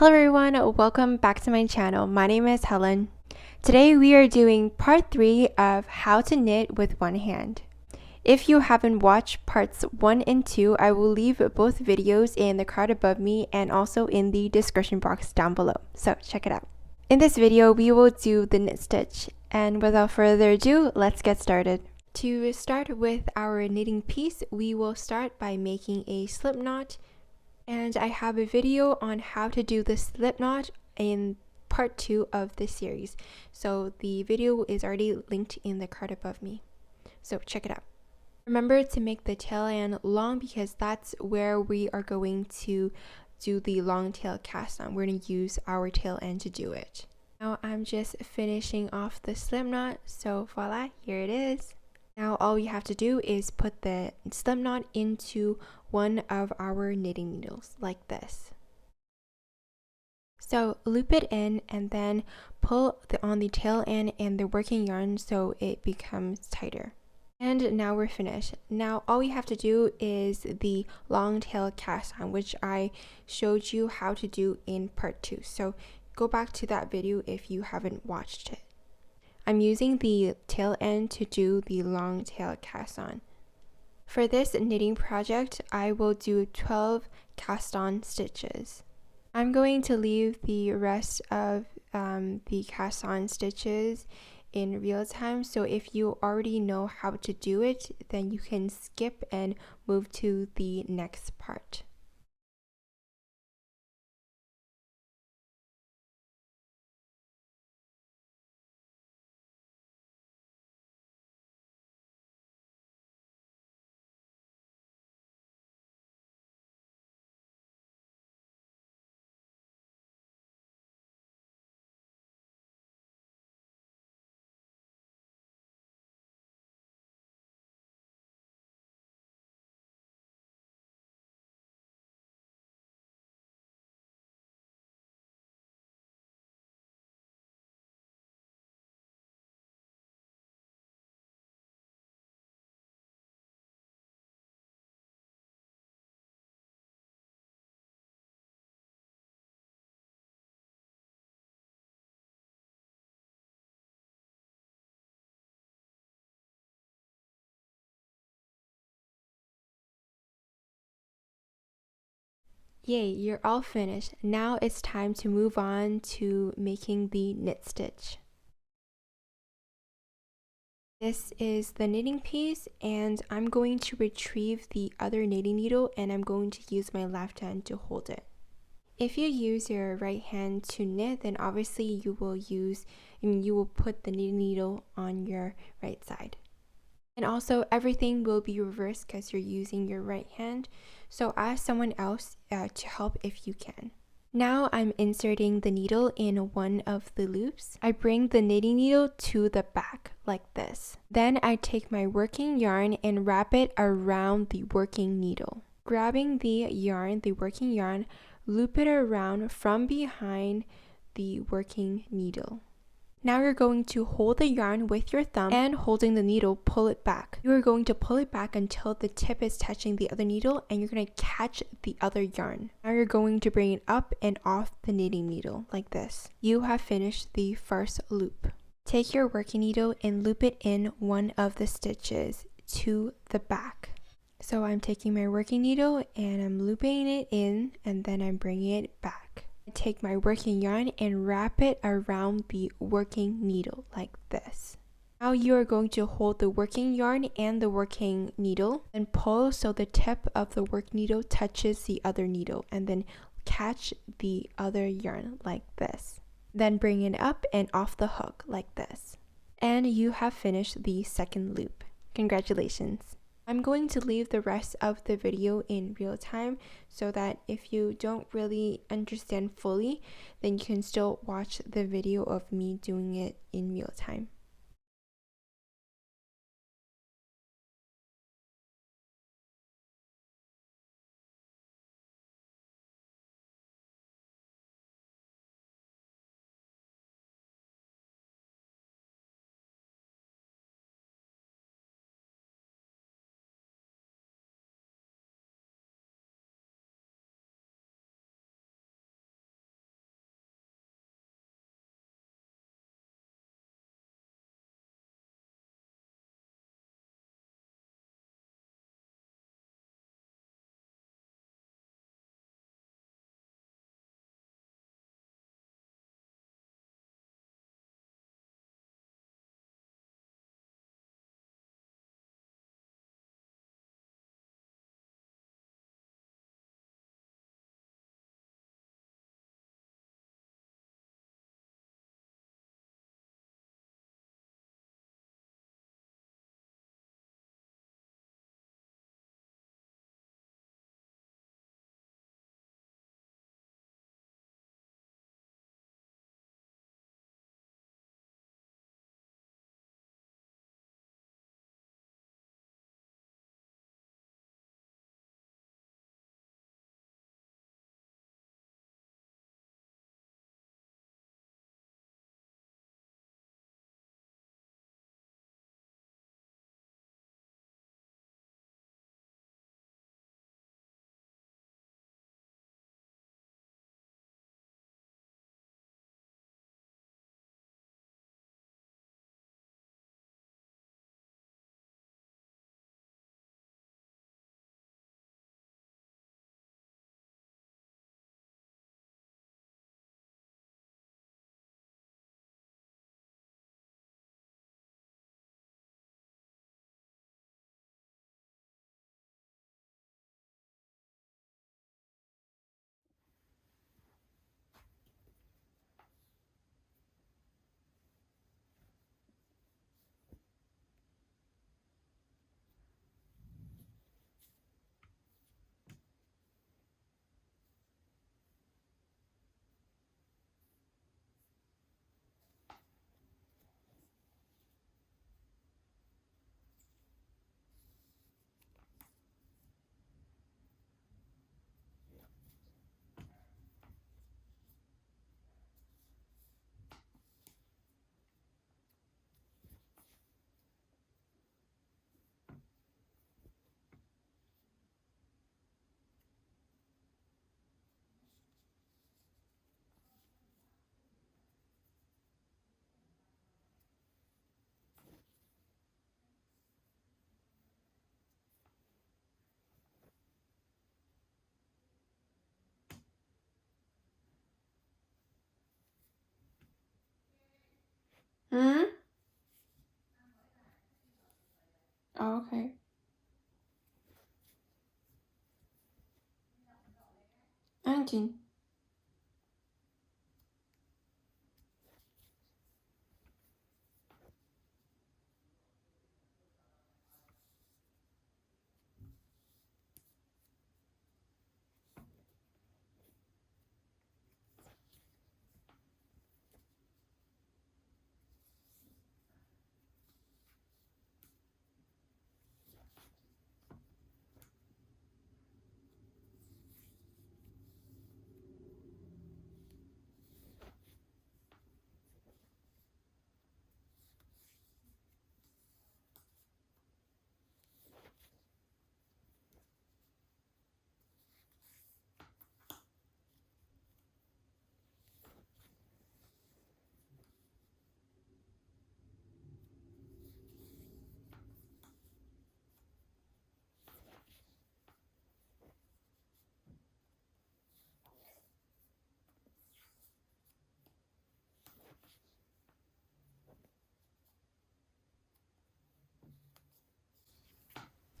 Hello everyone, welcome back to my channel. My name is Helen. Today we are doing part 3 of how to knit with one hand. If you haven't watched parts 1 and 2, I will leave both videos in the card above me and also in the description box down below, so check it out. In this video we will do the knit stitch, and without further ado, let's get started. To start with our knitting piece, we will start by making a slip knot. And I have a video on how to do the slip knot in part 2 of this series. So the video is already linked in the card above me. So check it out. Remember to make the tail end long because that's where we are going to do the long tail cast on. We're going to use our tail end to do it. Now I'm just finishing off the slip knot. So voila, here it is. Now all we have to do is put the slip knot into one of our knitting needles like this. So loop it in and then pull on the tail end and the working yarn so it becomes tighter. And now we're finished. Now all we have to do is the long tail cast on, which I showed you how to do in part 2. So go back to that video if you haven't watched it. I'm using the tail end to do the long tail cast on. For this knitting project, I will do 12 cast on stitches. I'm going to leave the rest of the cast on stitches in real time, so if you already know how to do it, then you can skip and move to the next part. Yay, you're all finished. Now it's time to move on to making the knit stitch. This is the knitting piece, and I'm going to retrieve the other knitting needle and I'm going to use my left hand to hold it. If you use your right hand to knit, then obviously you will put the knitting needle on your right side. And also everything will be reversed because you're using your right hand. So ask someone else to help if you can. Now I'm inserting the needle in one of the loops. I bring the knitting needle to the back like this. Then I take my working yarn and wrap it around the working needle. Grabbing the working yarn, loop it around from behind the working needle. Now you're going to hold the yarn with your thumb and holding the needle, pull it back. You are going to pull it back until the tip is touching the other needle and you're going to catch the other yarn. Now you're going to bring it up and off the knitting needle like this. You have finished the first loop. Take your working needle and loop it in one of the stitches to the back. So I'm taking my working needle and I'm looping it in and then I'm bringing it back. Take my working yarn and wrap it around the working needle like this. Now you are going to hold the working yarn and the working needle and pull so the tip of the work needle touches the other needle and then catch the other yarn like this. Then bring it up and off the hook like this. And you have finished the second loop. Congratulations! I'm going to leave the rest of the video in real time so that if you don't really understand fully, then you can still watch the video of me doing it in real time. Hmm? Oh, okay. Anjing.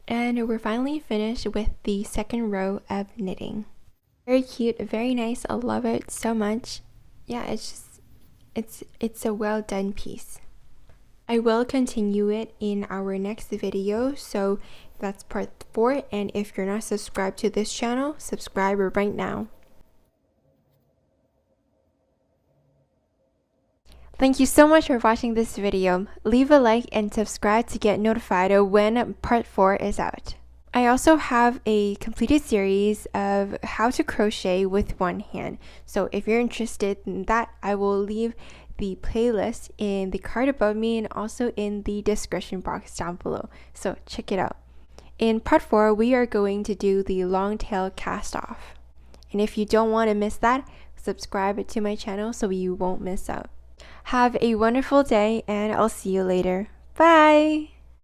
And we're finally finished with the second row of knitting. Very cute, very nice. I love it so much. Yeah, it's a well done piece. I will continue it in our next video, so that's part 4, and if you're not subscribed to this channel, subscribe right now. Thank you so much for watching this video. Leave a like and subscribe to get notified when part 4 is out. I also have a completed series of how to crochet with one hand. So if you're interested in that, I will leave the playlist in the card above me and also in the description box down below. So check it out. In part 4, we are going to do the long tail cast off. And if you don't want to miss that, subscribe to my channel so you won't miss out. Have a wonderful day, and I'll see you later. Bye!